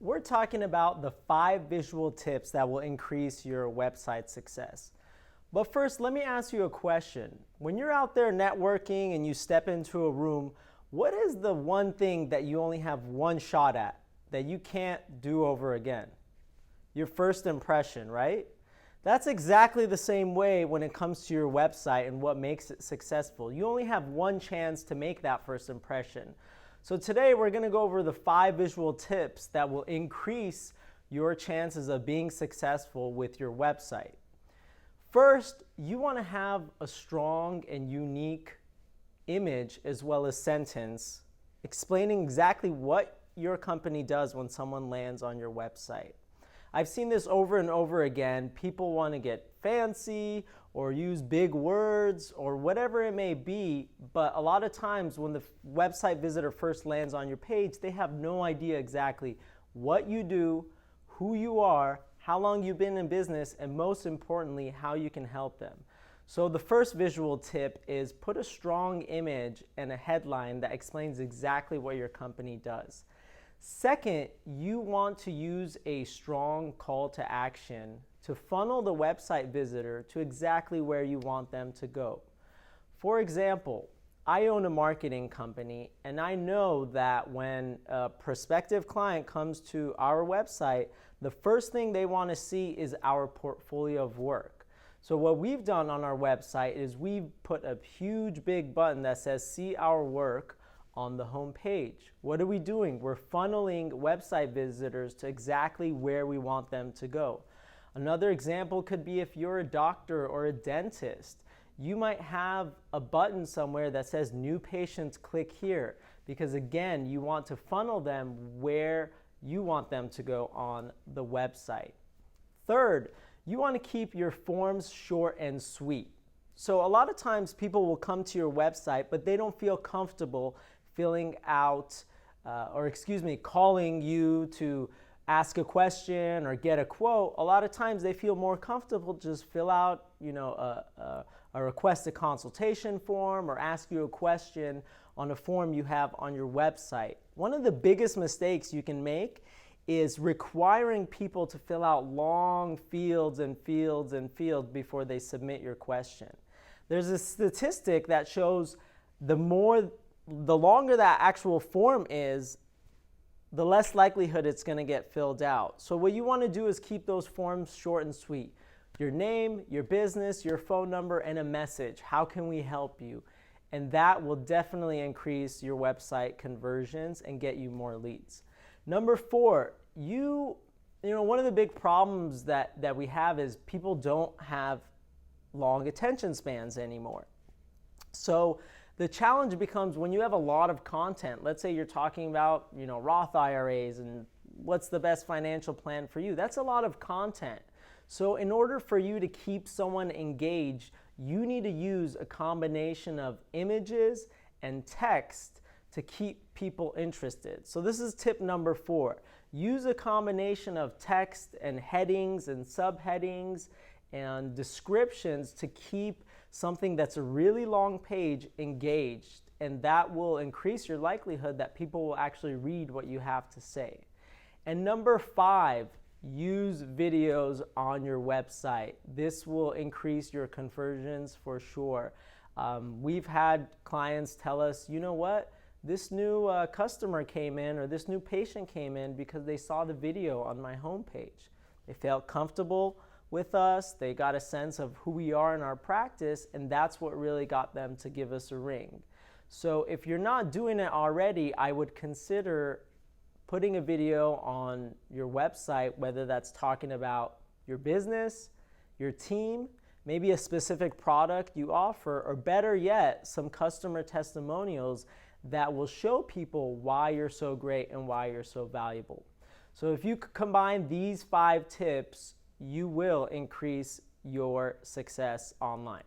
We're talking about the 5 visual tips that will increase your website success. But first, let me ask you a question. When you're out there networking and you step into a room, what is the one thing that you only have one shot at, that you can't do over again? Your first impression, right? That's exactly the same way when it comes to your website and what makes it successful. You only have one chance to make that first impression. So today we're going to go over the 5 visual tips that will increase your chances of being successful with your website. First, you want to have a strong and unique image as well as sentence explaining exactly what your company does when someone lands on your website. I've seen this over and over again. People want to get fancy or use big words or whatever it may be, but a lot of times when the website visitor first lands on your page, they have no idea exactly what you do, who you are, how long you've been in business, and most importantly, how you can help them. So the first visual tip is put a strong image and a headline that explains exactly what your company does. Second, you want to use a strong call to action to funnel the website visitor to exactly where you want them to go. For example, I own a marketing company, and I know that when a prospective client comes to our website, the first thing they want to see is our portfolio of work. So what we've done on our website is we've put a huge big button that says see our work on the home page. What are we doing? We're funneling website visitors to exactly where we want them to go. Another example could be if you're a doctor or a dentist. You might have a button somewhere that says new patients, click here, because again, you want to funnel them where you want them to go on the website. Third, you want to keep your forms short and sweet. So a lot of times people will come to your website, but they don't feel comfortable filling out, calling you to ask a question or get a quote. A lot of times they feel more comfortable just fill out, a request a consultation form or ask you a question on a form you have on your website. One of the biggest mistakes you can make is requiring people to fill out long fields and fields and fields before they submit your question. There's a statistic that shows the longer that actual form is, the less likelihood it's going to get filled out. So what you want to do is keep those forms short and sweet. Your name, your business, your phone number, and a message. How can we help you? And that will definitely increase your website conversions and get you more leads. Number 4, one of the big problems that we have is people don't have long attention spans anymore. So the challenge becomes when you have a lot of content. Let's say you're talking about, Roth IRAs and what's the best financial plan for you. That's a lot of content. So in order for you to keep someone engaged, you need to use a combination of images and text to keep people interested. So this is tip number 4. Use a combination of text and headings and subheadings and descriptions to keep something that's a really long page engaged, and that will increase your likelihood that people will actually read what you have to say. And number 5, use videos on your website. This will increase your conversions for sure. We've had clients tell us, you know what? This new customer came in or this new patient came in because they saw the video on my homepage. They felt comfortable with us, they got a sense of who we are in our practice, and that's what really got them to give us a ring. So if you're not doing it already, I would consider putting a video on your website, whether that's talking about your business, your team, maybe a specific product you offer, or better yet, some customer testimonials that will show people why you're so great and why you're so valuable. So if you combine these 5 tips, you will increase your success online.